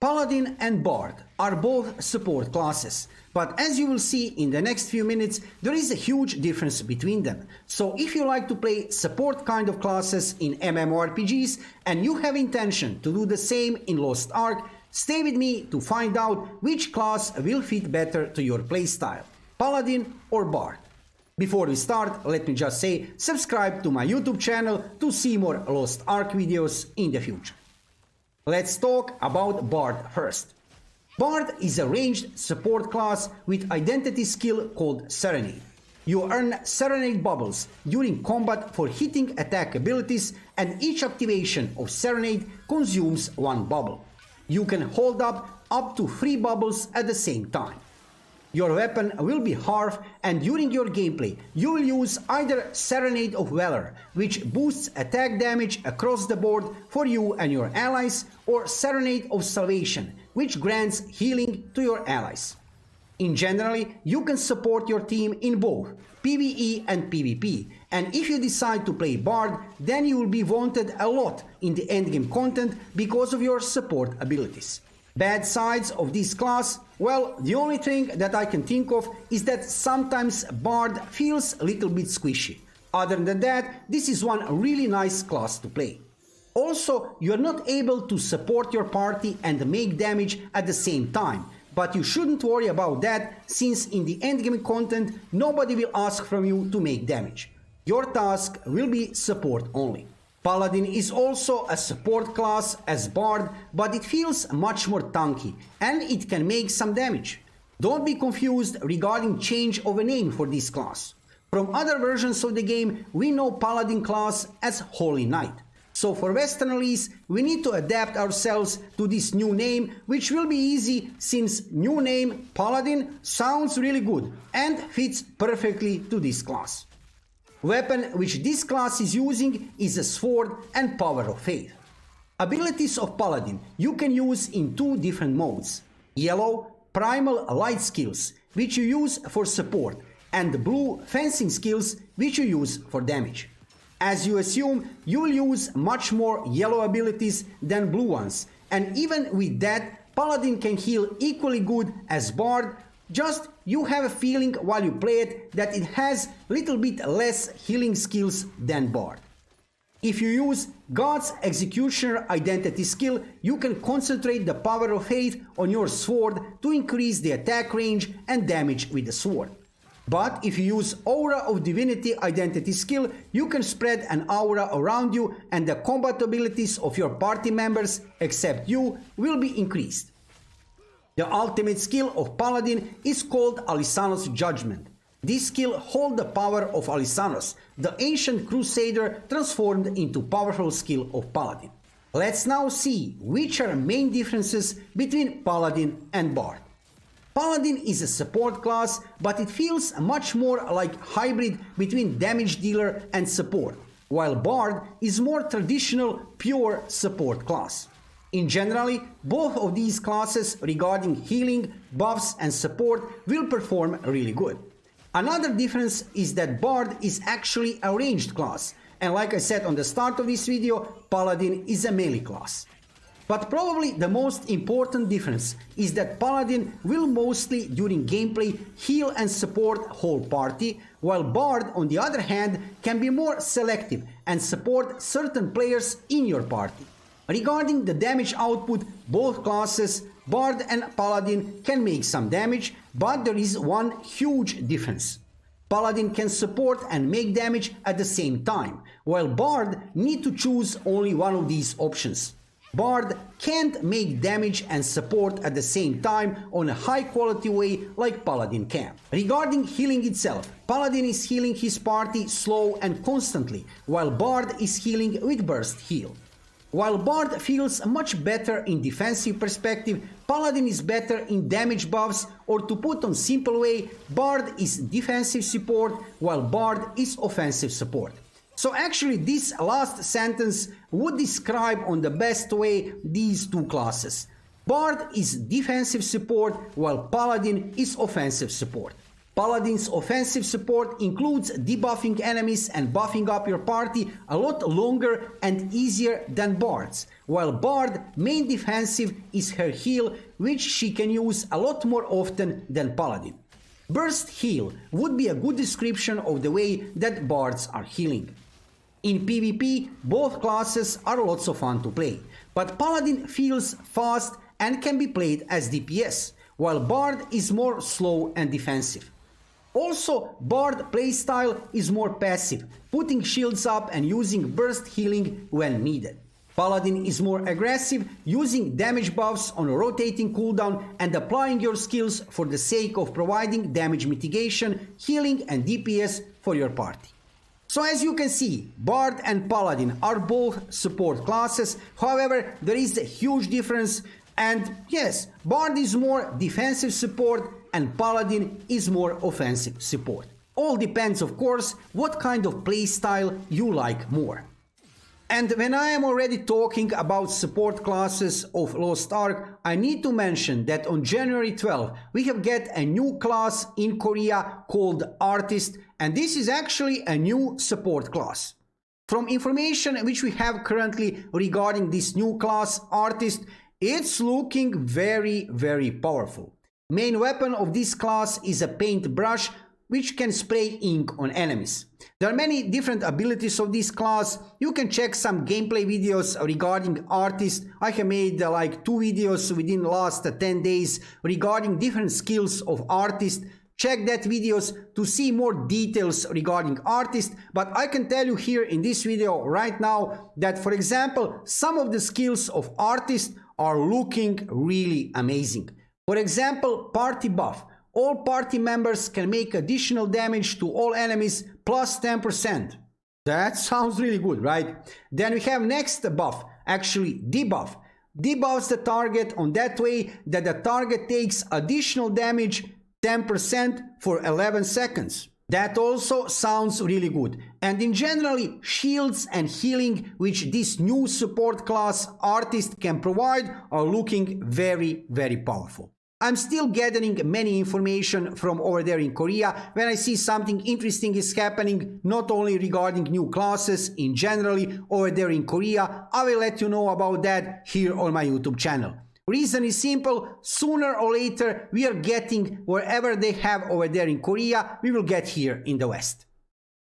Paladin and Bard are both support classes, but as you will see in the next few minutes, there is a huge difference between them. So if you like to play support kind of classes in MMORPGs and you have intention to do the same in Lost Ark, stay with me to find out which class will fit better to your playstyle, Paladin or Bard. Before we start, let me just say subscribe to my YouTube channel to see more Lost Ark videos in the future. Let's talk about Bard first. Bard is a ranged support class with identity skill called Serenade. You earn Serenade bubbles during combat for hitting attack abilities, and each activation of Serenade consumes one bubble. You can hold up to 3 bubbles at the same time. Your weapon will be Harv, and during your gameplay you will use either Serenade of Valor, which boosts attack damage across the board for you and your allies, or Serenade of Salvation, which grants healing to your allies. In general, you can support your team in both PvE and PvP, and if you decide to play Bard, then you will be wanted a lot in the endgame content because of your support abilities. Bad sides of this class? Well, the only thing that I can think of is that sometimes Bard feels a little bit squishy. Other than that, this is one really nice class to play. Also, you are not able to support your party and make damage at the same time, but you shouldn't worry about that, since in the endgame content nobody will ask from you to make damage. Your task will be support only. Paladin is also a support class as Bard, but it feels much more tanky and it can make some damage. Don't be confused regarding change of a name for this class. From other versions of the game, we know Paladin class as Holy Knight. So for Western release, we need to adapt ourselves to this new name, which will be easy since new name Paladin sounds really good and fits perfectly to this class. Weapon which this class is using is a sword and Power of Faith. Abilities of Paladin you can use in 2 different modes: yellow, primal light skills, which you use for support, and blue fencing skills, which you use for damage. As you assume, you will use much more yellow abilities than blue ones, and even with that, Paladin can heal equally good as Bard, just you have a feeling while you play it that it has little bit less healing skills than Bard. If you use God's Executioner identity skill, you can concentrate the Power of Faith on your sword to increase the attack range and damage with the sword. But if you use Aura of Divinity identity skill, you can spread an aura around you and the combat abilities of your party members, except you, will be increased. The ultimate skill of Paladin is called Alisanos Judgment. This skill holds the power of Alisanos, the ancient crusader transformed into powerful skill of Paladin. Let's now see which are main differences between Paladin and Bard. Paladin is a support class, but it feels much more like hybrid between damage dealer and support, while Bard is more traditional, pure support class. In general, both of these classes regarding healing, buffs and support will perform really good. Another difference is that Bard is actually a ranged class, and like I said on the start of this video, Paladin is a melee class. But probably the most important difference is that Paladin will mostly during gameplay heal and support whole party, while Bard on the other hand can be more selective and support certain players in your party. Regarding the damage output, both classes, Bard and Paladin, can make some damage, but there is one huge difference. Paladin can support and make damage at the same time, while Bard need to choose only one of these options. Bard can't make damage and support at the same time on a high quality way like Paladin can. Regarding healing itself, Paladin is healing his party slow and constantly, while Bard is healing with burst heal. While Bard feels much better in defensive perspective, Paladin is better in damage buffs, or to put on simple way, Bard is defensive support while Bard is offensive support. So actually this last sentence would describe on the best way these two classes. Bard is defensive support while Paladin is offensive support. Paladin's offensive support includes debuffing enemies and buffing up your party a lot longer and easier than Bard's, while Bard main defensive is her heal, which she can use a lot more often than Paladin. Burst heal would be a good description of the way that Bards are healing. In PvP, both classes are lots of fun to play, but Paladin feels fast and can be played as DPS, while Bard is more slow and defensive. Also, Bard playstyle is more passive, putting shields up and using burst healing when needed. Paladin is more aggressive, using damage buffs on a rotating cooldown and applying your skills for the sake of providing damage mitigation, healing and DPS for your party. So as you can see, Bard and Paladin are both support classes, however there is a huge difference, and yes, Bard is more defensive support and Paladin is more offensive support. All depends of course what kind of playstyle you like more. And when I am already talking about support classes of Lost Ark, I need to mention that on January 12 we have get a new class in Korea called Artist, and this is actually a new support class. From information which we have currently regarding this new class Artist, it's looking very powerful. Main weapon of this class is a paintbrush which can spray ink on enemies. There are many different abilities of this class. You can check some gameplay videos regarding Artist. I have made like 2 videos within the last 10 days regarding different skills of Artist. Check that videos to see more details regarding Artist, but I can tell you here in this video right now that, for example, some of the skills of Artist are looking really amazing. For example, party buff. All party members can make additional damage to all enemies plus 10%. That sounds really good, right? Then we have next buff, actually debuff. Debuffs the target on that way that the target takes additional damage 10% for 11 seconds. That also sounds really good. And in generally, shields and healing which this new support class Artist can provide are looking very powerful. I'm still gathering many information from over there in Korea. When I see something interesting is happening, not only regarding new classes in generally over there in Korea, I will let you know about that here on my YouTube channel. Reason is simple, sooner or later we are getting wherever they have over there in Korea, we will get here in the West.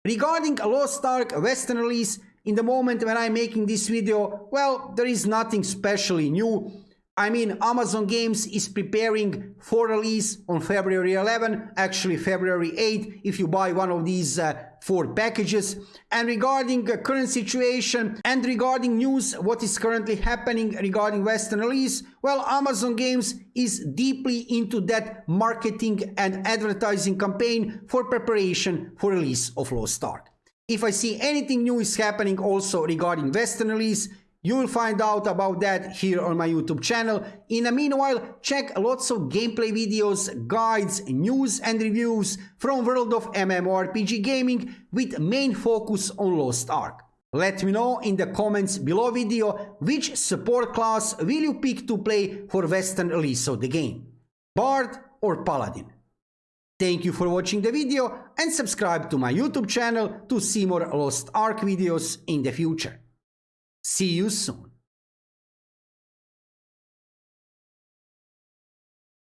Regarding Lost Ark Western release, in the moment when I'm making this video, well, there is nothing specially new. I mean, Amazon Games is preparing for release on February 11, actually February 8, if you buy one of these 4 packages. And regarding current situation and regarding news, what is currently happening regarding Western release, well, Amazon Games is deeply into that marketing and advertising campaign for preparation for release of Lost Ark. If I see anything new is happening also regarding Western release, you will find out about that here on my YouTube channel. In the meanwhile, check lots of gameplay videos, guides, news and reviews from world of MMORPG gaming with main focus on Lost Ark. Let me know in the comments below video which support class will you pick to play for Western release of the game, Bard or Paladin. Thank you for watching the video and subscribe to my YouTube channel to see more Lost Ark videos in the future. See you soon.